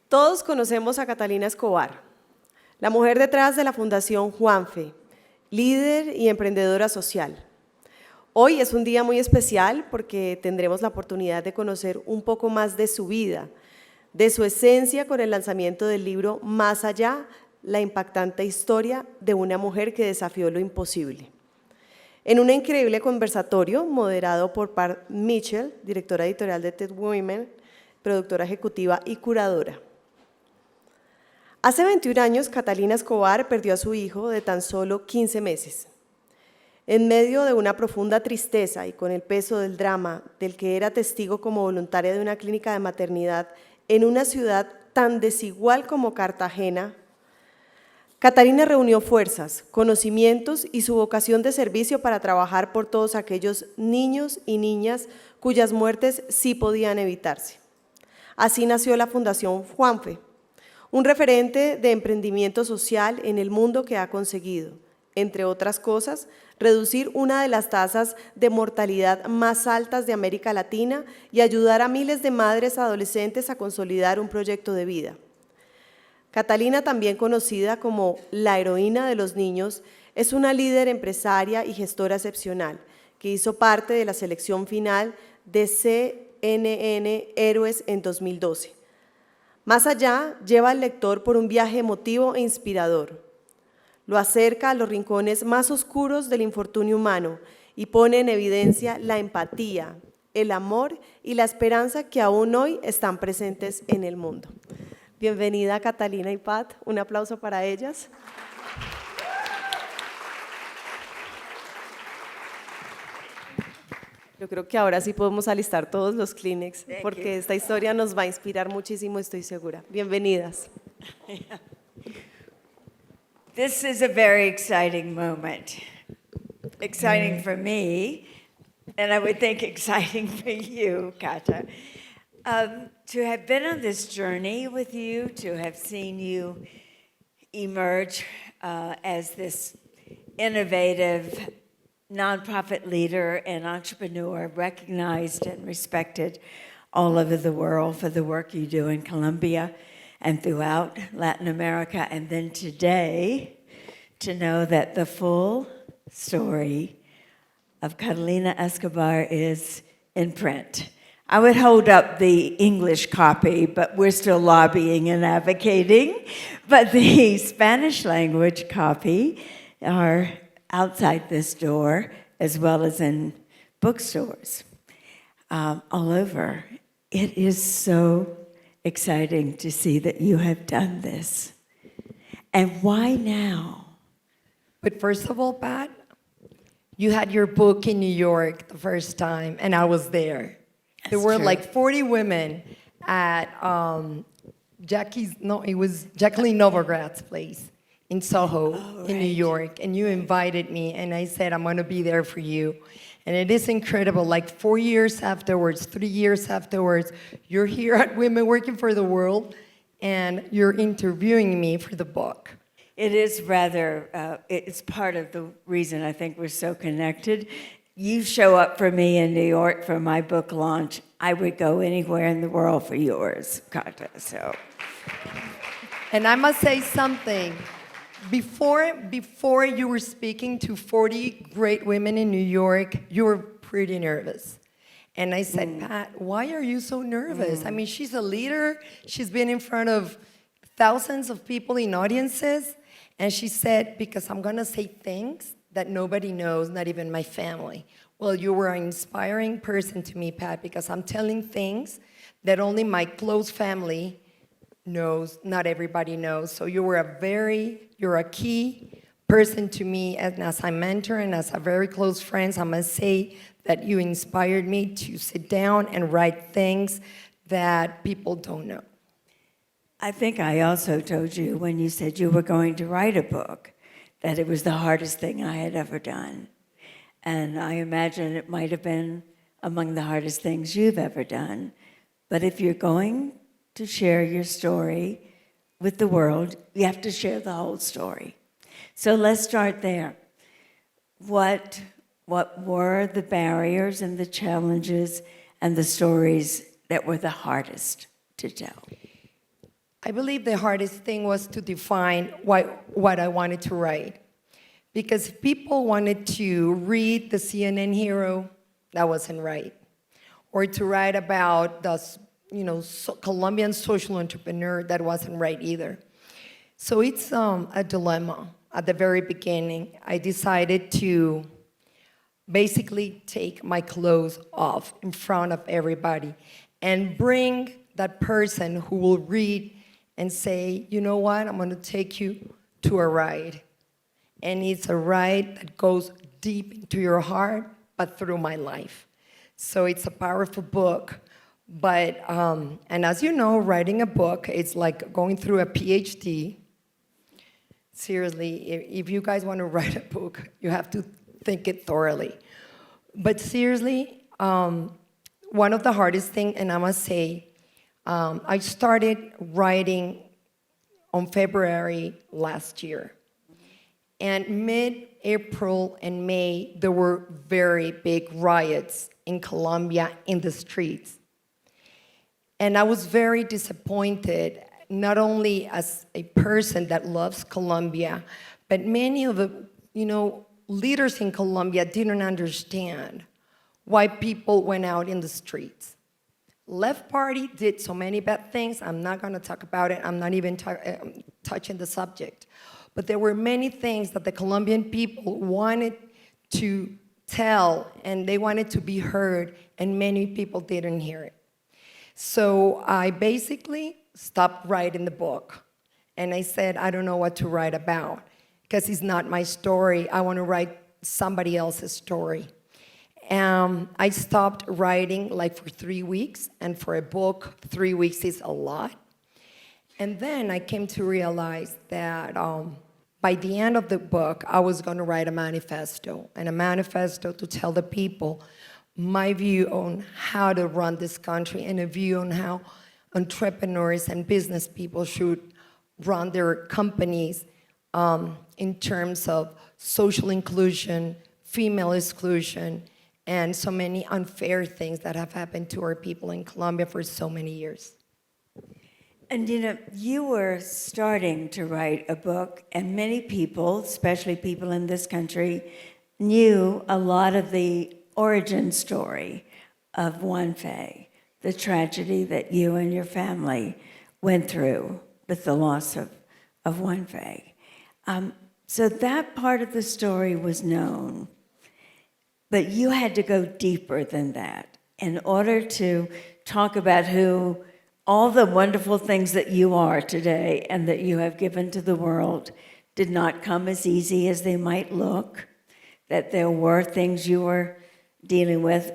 Todos conocemos a Catalina Escobar, la mujer detrás de la Fundación Juanfe, líder y emprendedora social. Hoy es un día muy especial porque tendremos la oportunidad de conocer un poco más de su vida, de su esencia con el lanzamiento del libro Más allá, la impactante historia de una mujer que desafió lo imposible. En un increíble conversatorio moderado por Pat Mitchell, directora editorial de TED Women, productora ejecutiva y curadora. Hace 21 años, Catalina Escobar perdió a su hijo de tan solo 15 meses. En medio de una profunda tristeza y con el peso del drama del que era testigo como voluntaria de una clínica de maternidad en una ciudad tan desigual como Cartagena, Catalina reunió fuerzas, conocimientos y su vocación de servicio para trabajar por todos aquellos niños y niñas cuyas muertes sí podían evitarse. Así nació la Fundación Juanfe, un referente de emprendimiento social en el mundo que ha conseguido, entre otras cosas, reducir una de las tasas de mortalidad más altas de América Latina y ayudar a miles de madres adolescentes a consolidar un proyecto de vida. Catalina, también conocida como la heroína de los niños, es una líder empresaria y gestora excepcional que hizo parte de la selección final de CNN Héroes en 2012. Más allá, lleva al lector por un viaje emotivo e inspirador. Lo acerca a los rincones más oscuros del infortunio humano y pone en evidencia la empatía, el amor y la esperanza que aún hoy están presentes en el mundo. Bienvenida Catalina y Pat, un aplauso para ellas. Yo creo que ahora sí podemos alistar todos los Kleenex, porque esta historia nos va a inspirar muchísimo, estoy segura. Bienvenidas. This is a very exciting moment. Exciting for me, and I would think exciting for you, Kata. To have been on this journey with you, to have seen you emerge as this innovative nonprofit leader and entrepreneur, recognized and respected all over the world for the work you do in Colombia and throughout Latin America, and then today to know that the full story of Catalina Escobar is in print. I would hold up the English copy, but we're still lobbying and advocating. But the Spanish language copy are outside this door, as well as in bookstores all over. It is so exciting to see that you have done this. And why now? But first of all, Pat, you had your book in New York the first time, and I was there. There were true. like 40 women at Jacqueline Novograd's place in Soho, in New York, and you invited me, and I said, I'm going to be there for you. And it is incredible, like 4 years afterwards, 3 years afterwards, you're here at Women Working for the World, and you're interviewing me for the book. It is rather, it's part of the reason I think we're so connected. You show up for me in New York for my book launch, I would go anywhere in the world for yours, Kata, so. And I must say something. Before you were speaking to 40 great women in New York, you were pretty nervous. And I said, Pat, why are you so nervous? I mean, she's a leader. She's been in front of thousands of people in audiences. And she said, because I'm going to say things that nobody knows, not even my family. Well, you were an inspiring person to me, Pat, because I'm telling things that only my close family knows, not everybody knows. So you're a key person to me as a mentor and as a very close friend. I must say that you inspired me to sit down and write things that people don't know. I think I also told you when you said you were going to write a book that it was the hardest thing I had ever done. And I imagine it might have been among the hardest things you've ever done. But if you're going to share your story with the world, you have to share the whole story. So let's start there. What were the barriers and the challenges and the stories that were the hardest to tell? I believe the hardest thing was to define what I wanted to write. Because if people wanted to read the CNN hero, that wasn't right. Or to write about the Colombian social entrepreneur, that wasn't right either. So it's a dilemma. At the very beginning, I decided to basically take my clothes off in front of everybody and bring that person who will read and say, you know what, I'm going to take you to a ride. And it's a ride that goes deep into your heart, but through my life. So it's a powerful book. But, and as you know, writing a book, it's like going through a PhD. Seriously, if you guys want to write a book, you have to think it thoroughly. But seriously, one of the hardest things, and I must say, I started writing on February last year. And mid-April and May, there were very big riots in Colombia in the streets. And I was very disappointed, not only as a person that loves Colombia, but many of the, leaders in Colombia didn't understand why people went out in the streets. Left party did so many bad things. I'm not going to talk about it. I'm not even touching the subject. But there were many things that the Colombian people wanted to tell, and they wanted to be heard, and many people didn't hear it. So I basically stopped writing the book, and I said, I don't know what to write about, because it's not my story. I want to write somebody else's story. I stopped writing for 3 weeks, and for a book, 3 weeks is a lot. And then I came to realize that by the end of the book, I was going to write a manifesto, and a manifesto to tell the people my view on how to run this country, and a view on how entrepreneurs and business people should run their companies in terms of social inclusion, female exclusion, and so many unfair things that have happened to our people in Colombia for so many years. And you were starting to write a book, and many people, especially people in this country, knew a lot of the origin story of Juanfe, the tragedy that you and your family went through with the loss of Juanfe. So that part of the story was known, but you had to go deeper than that in order to talk about all the wonderful things that you are today and that you have given to the world did not come as easy as they might look, that there were things you were dealing with.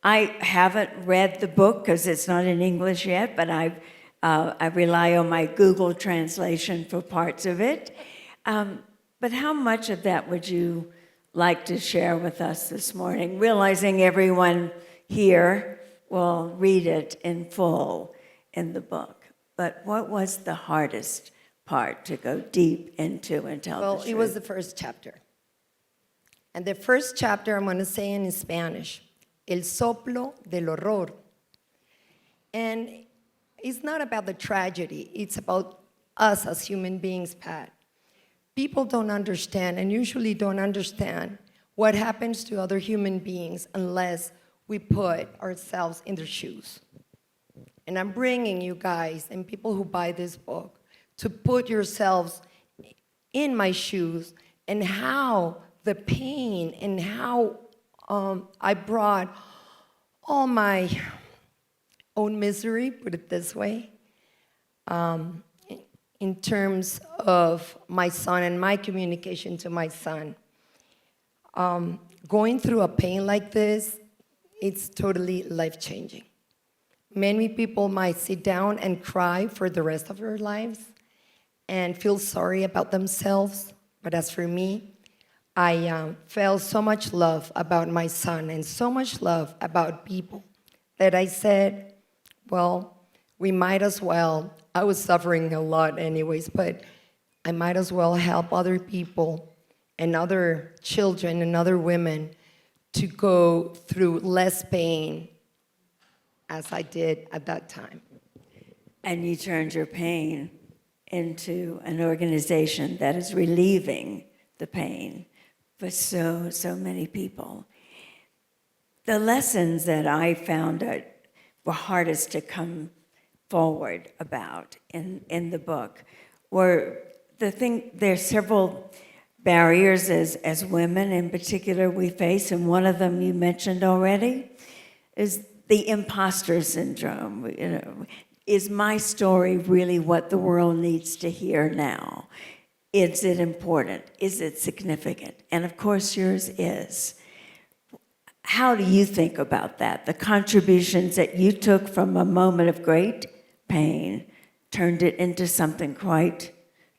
I haven't read the book because it's not in English yet, but I rely on my Google translation for parts of it. But how much of that would you like to share with us this morning, realizing everyone here will read it in full in the book? But what was the hardest part to go deep into and tell the truth? Well, it was the first chapter. And the first chapter I'm going to say in Spanish, El soplo del horror. And it's not about the tragedy, it's about us as human beings, Pat. People don't understand, and usually don't understand, what happens to other human beings unless we put ourselves in their shoes. And I'm bringing you guys and people who buy this book to put yourselves in my shoes, and how the pain and how I brought all my own misery, put it this way, in terms of my son and my communication to my son. Going through a pain like this, it's totally life-changing. Many people might sit down and cry for the rest of their lives and feel sorry about themselves. But as for me, I felt so much love about my son and so much love about people that I said, well, we might as well, I was suffering a lot anyways, but I might as well help other people and other children and other women to go through less pain as I did at that time. and you turned your pain into an organization that is relieving the pain for so many people. The lessons that I found were hardest to come forward about in the book were there's several barriers as women in particular we face, and one of them you mentioned already is the imposter syndrome. You know, is my story really what the world needs to hear now? Is it important? Is it significant? And of course yours is. How do you think about that? The contributions that you took from a moment of great pain, turned it into something quite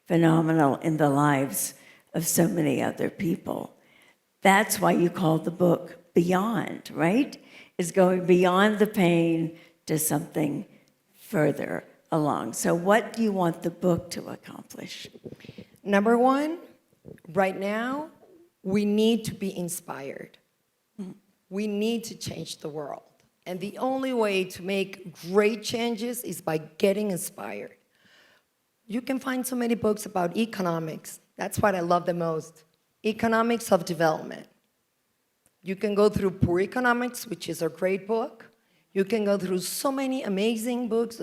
phenomenal in the lives of so many other people. That's why you call the book Beyond, right? Is going beyond the pain to something further along. So what do you want the book to accomplish? Number one, right now, we need to be inspired. We need to change the world. And the only way to make great changes is by getting inspired. You can find so many books about economics. That's what I love the most. Economics of development. You can go through Poor Economics, which is a great book. You can go through so many amazing books.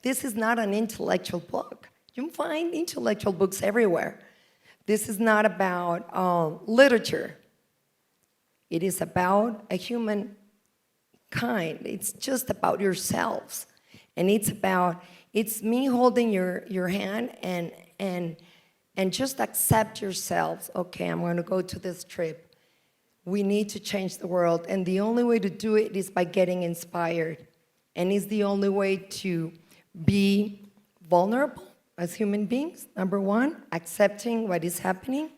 This is not an intellectual book. You can find intellectual books everywhere. This is not about literature. It is about a human kind. It's just about yourselves. And it's me holding your hand and just accept yourselves. Okay, I'm going to go to this trip. We need to change the world. And the only way to do it is by getting inspired. And it's the only way to be vulnerable as human beings, number one, accepting what is happening.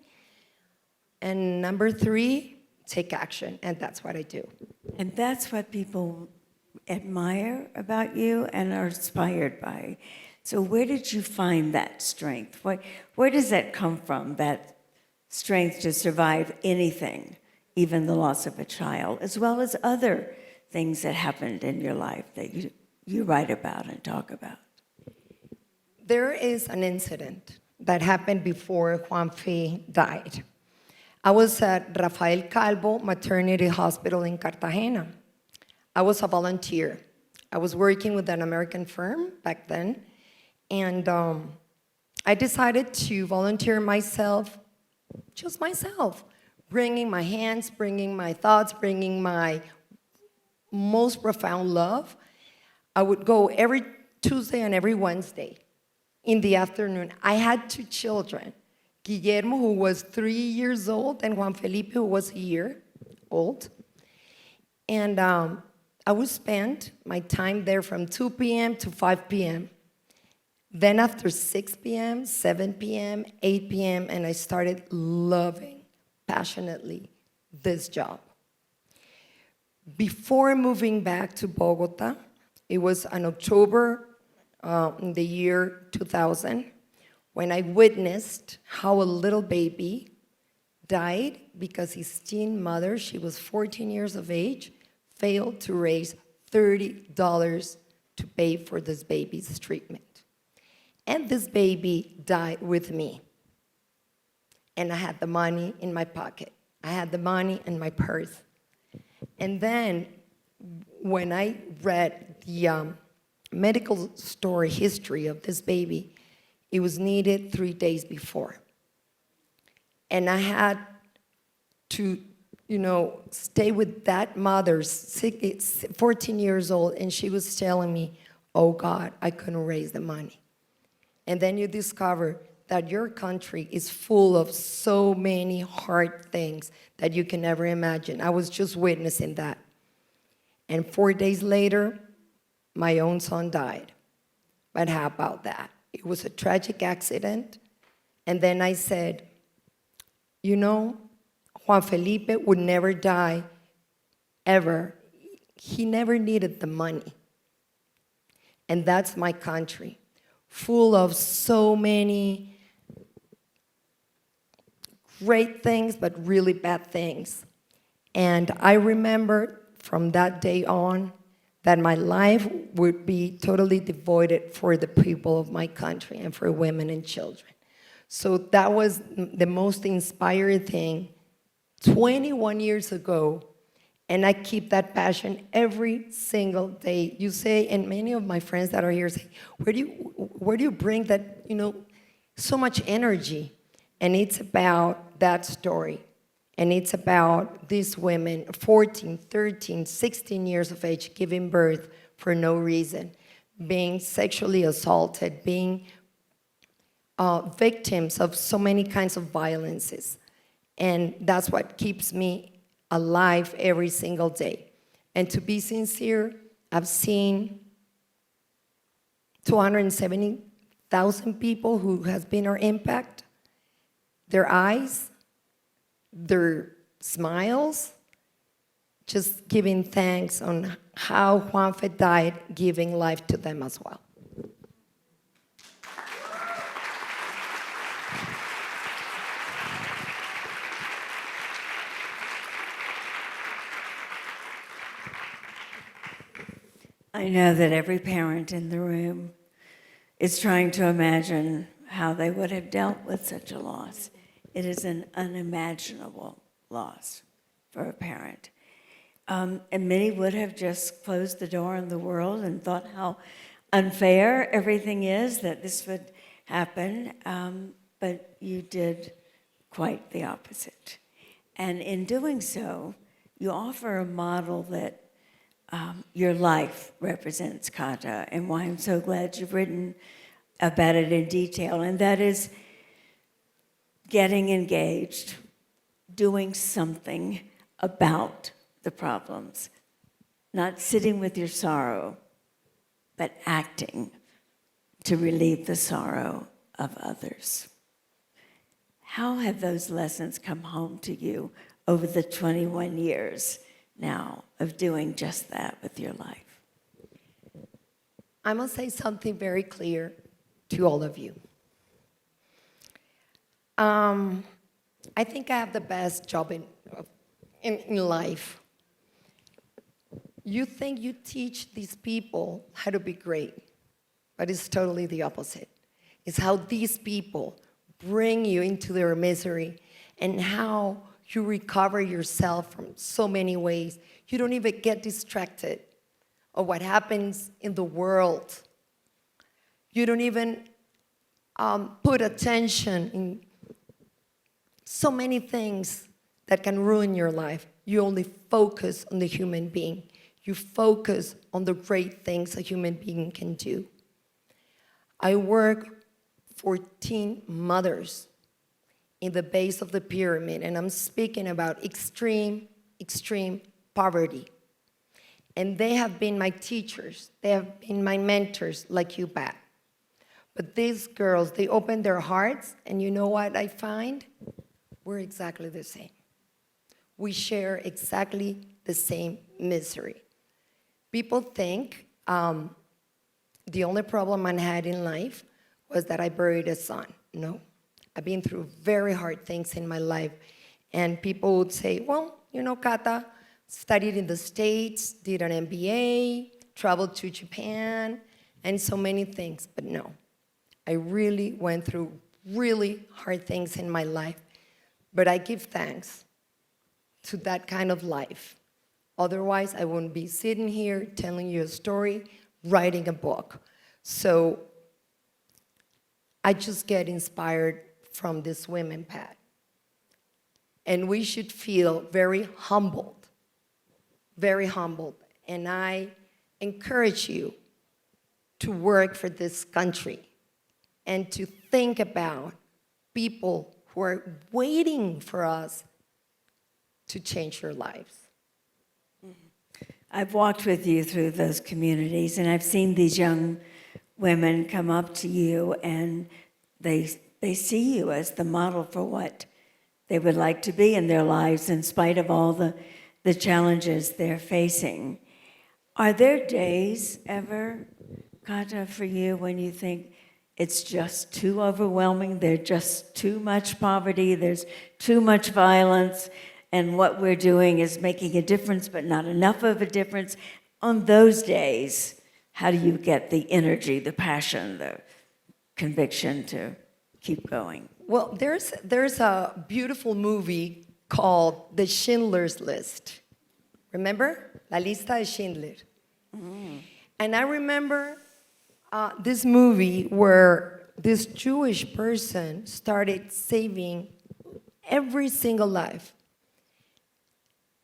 And number three, take action, and that's what I do. And that's what people admire about you and are inspired by. So where did you find that strength? Where does that come from, that strength to survive anything, even the loss of a child, as well as other things that happened in your life that you write about and talk about? There is an incident that happened before Juanfe died. I was at Rafael Calvo Maternity Hospital in Cartagena. I was a volunteer. I was working with an American firm back then, and I decided to volunteer myself, just myself, bringing my hands, bringing my thoughts, bringing my most profound love. I would go every Tuesday and every Wednesday in the afternoon. I had 2 children. Guillermo, who was 3 years old, and Juan Felipe, who was a year old. And I would spend my time there from 2 p.m. to 5 p.m. Then after 6 p.m., 7 p.m., 8 p.m., and I started loving passionately this job. Before moving back to Bogota, it was in October in the year 2000, when I witnessed how a little baby died because his teen mother, she was 14 years of age, failed to raise $30 to pay for this baby's treatment. And this baby died with me. And I had the money in my pocket. I had the money in my purse. And then when I read the medical story history of this baby, it was needed 3 days before. And I had to, stay with that mother, 14 years old, and she was telling me, oh God, I couldn't raise the money. And then you discover that your country is full of so many hard things that you can never imagine. I was just witnessing that. And 4 days later, my own son died. But how about that? It was a tragic accident. And then I said, Juan Felipe would never die, ever. He never needed the money. And that's my country, full of so many great things, but really bad things. And I remember from that day on that my life would be totally devoted for the people of my country and for women and children. So that was the most inspiring thing 21 years ago, and I keep that passion every single day. You say, and many of my friends that are here say, where do you bring that, so much energy? And it's about that story. And it's about these women, 14, 13, 16 years of age, giving birth for no reason, being sexually assaulted, being victims of so many kinds of violences. And that's what keeps me alive every single day. And to be sincere, I've seen 270,000 people who has been our impact, their eyes, their smiles, just giving thanks on how Juanfe died, giving life to them as well. I know that every parent in the room is trying to imagine how they would have dealt with such a loss. It is an unimaginable loss for a parent. And many would have just closed the door on the world and thought how unfair everything is that this would happen, but you did quite the opposite. And in doing so, you offer a model that your life represents, Kata, and why I'm so glad you've written about it in detail, and that is getting engaged, doing something about the problems, not sitting with your sorrow, but acting to relieve the sorrow of others. How have those lessons come home to you over the 21 years now of doing just that with your life? I must say something very clear to all of you. I think I have the best job in life. You think you teach these people how to be great, but it's totally the opposite. It's how these people bring you into their misery and how you recover yourself from so many ways. You don't even get distracted of what happens in the world. You don't even put attention in so many things that can ruin your life. You only focus on the human being. You focus on the great things a human being can do. I work 14 mothers in the base of the pyramid, and I'm speaking about extreme poverty. And they have been my teachers. They have been my mentors, like you, Pat. But these girls, they open their hearts, and you know what I find? We're exactly the same. We share exactly the same misery. People think the only problem I had in life was that I buried a son. No, I've been through very hard things in my life. And people would say, well, Kata studied in the States, did an MBA, traveled to Japan, and so many things. But no, I really went through really hard things in my life. But I give thanks to that kind of life. Otherwise, I wouldn't be sitting here telling you a story, writing a book. So I just get inspired from this women, Pat. And we should feel very humbled, very humbled. And I encourage you to work for this country and to think about people who are waiting for us to change their lives. I've walked with you through those communities, and I've seen these young women come up to you, and they see you as the model for what they would like to be in their lives in spite of all the challenges they're facing. Are there days ever, Kata, for you when you think it's just too overwhelming, there's just too much poverty, there's too much violence, and what we're doing is making a difference but not enough of a difference? on those days, how do you get the energy, the passion, the conviction to keep going? Well, there's a beautiful movie called The Schindler's List. Remember? La Lista de Schindler. And I remember this movie where this Jewish person started saving every single life.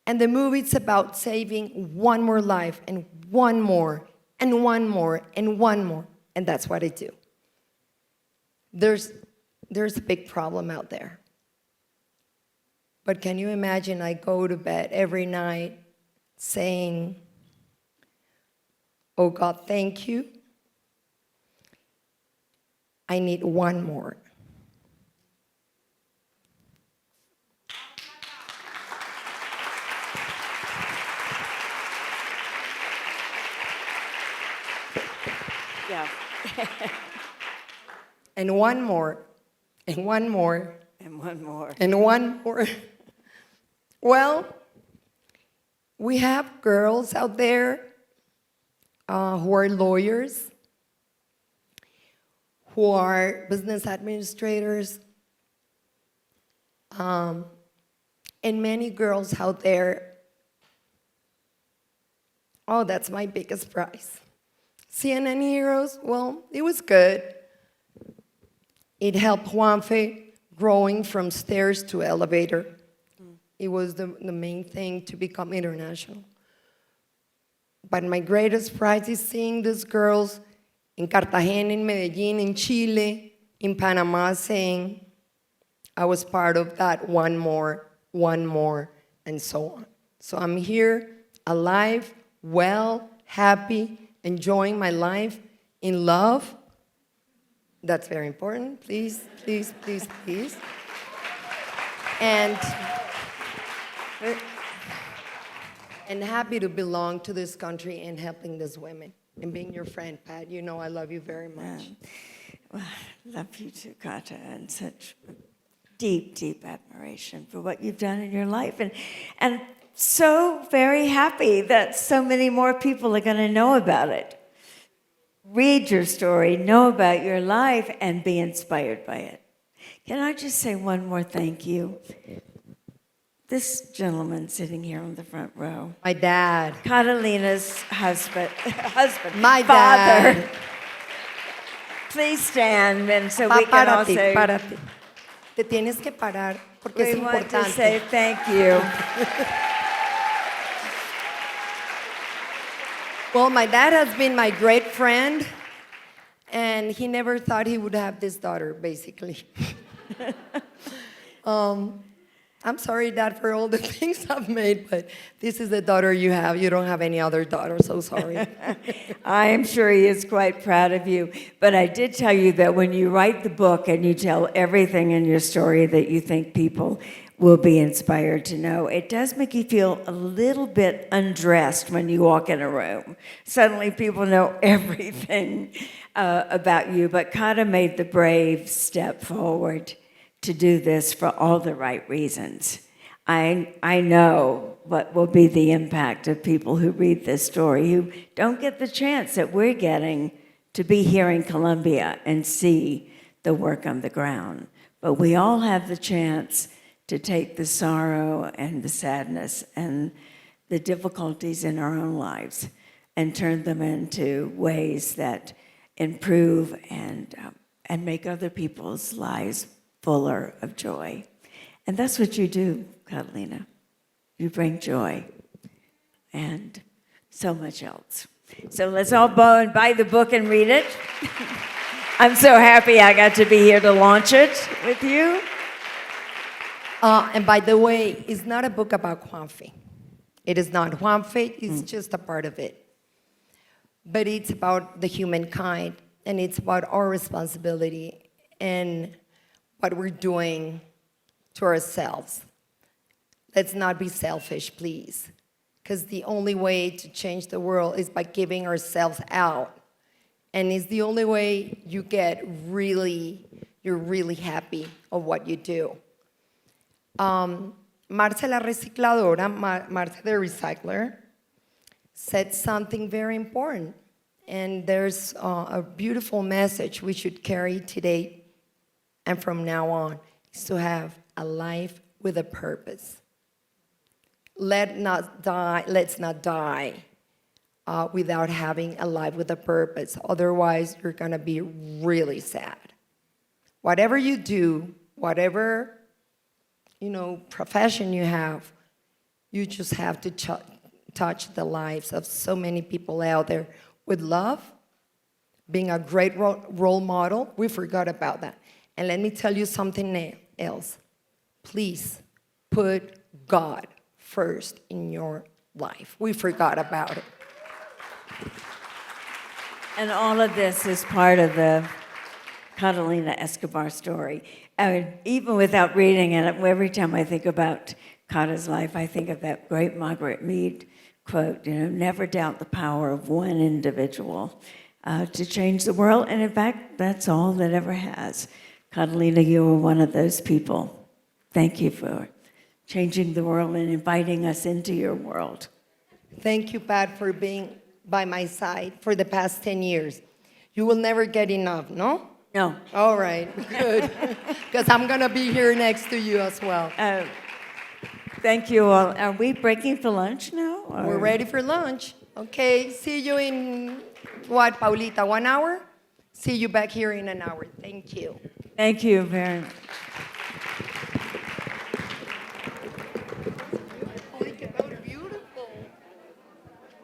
And the movie's about saving one more life and one more and one more and one more. And that's what I do. There's a big problem out there. But can you imagine I go to bed every night saying, oh God, thank you. I need one more. Yeah. And one more, and one more, And one more. and one more. Well, we have girls out there who are lawyers, who are business administrators, and many girls out there. Oh, that's my biggest prize. CNN Heroes, well, it was good. It helped Juanfe growing from stairs to elevator. It was the main thing to become international. But my greatest prize is seeing these girls in Cartagena, in Medellin, in Chile, in Panama saying, I was part of that one more, and so on. So I'm here, alive, well, happy, enjoying my life in love. That's very important. Please, please, please, please. And happy to belong to this country and helping these women. And being your friend, Pat, you know I love you very much. Well, I love you too, Kata, and such deep, deep admiration for what you've done in your life. And so very happy that so many more people are going to know about it. Read your story, know about your life, and be inspired by it. Can I just say one more thank you? This gentleman sitting here on the front row, My dad. Catalina's husband, My father. dad. Please stand, and so we can all say, Párate. Te tienes que parar porque es we want to importante. say thank you. Well, my dad has been my great friend, and he never thought he would have this daughter, basically. I'm sorry, Dad, for all the things I've made, but this is the daughter you have. You don't have any other daughter, so sorry. I am sure he is quite proud of you. But I did tell you that when you write the book and you tell everything in your story that you think people will be inspired to know, it does make you feel a little bit undressed when you walk in a room. Suddenly people know everything about you. But Kata made the brave step forward to do this for all the right reasons. I know what will be the impact of people who read this story, who don't get the chance that we're getting to be here in Colombia and see the work on the ground. But we all have the chance to take the sorrow and the sadness and the difficulties in our own lives and turn them into ways that improve and make other people's lives fuller of joy. And that's what you do, Catalina. You bring joy and so much else. So let's all go and buy the book and read it. I'm so happy I got to be here to launch it with you. And by the way, it's not a book about Juanfe. It is not. Juanfe is just a part of it. But it's about the humankind, and it's about our responsibility and what we're doing to ourselves. Let's not be selfish, please. Because the only way to change the world is by giving ourselves out. And it's the only way you get you're really happy of what you do. Marce la recicladora, Marce the recycler, said something very important. And there's a beautiful message we should carry today and from now on, is to have a life with a purpose. Let's not die without having a life with a purpose. Otherwise, you're going to be really sad. Whatever you do, whatever profession you have, you just have to touch the lives of so many people out there with love, being a great role model. We forgot about that. And let me tell you something else. Please put God first in your life. We forgot about it. And all of this is part of the Catalina Escobar story. I mean, even without reading it, every time I think about Cata's life, I think of that great Margaret Mead quote, never doubt the power of one individual to change the world. And in fact, that's all that ever has. Catalina, you were one of those people. Thank you for changing the world and inviting us into your world. Thank you, Pat, for being by my side for the past 10 years. You will never get enough, no? No. All right, good. Because I'm going to be here next to you as well. Thank you all. Are we breaking for lunch now? Or? We're ready for lunch. Okay, see you in, what, Paulita, 1 hour? See you back here in an hour. Thank you. Thank you very much.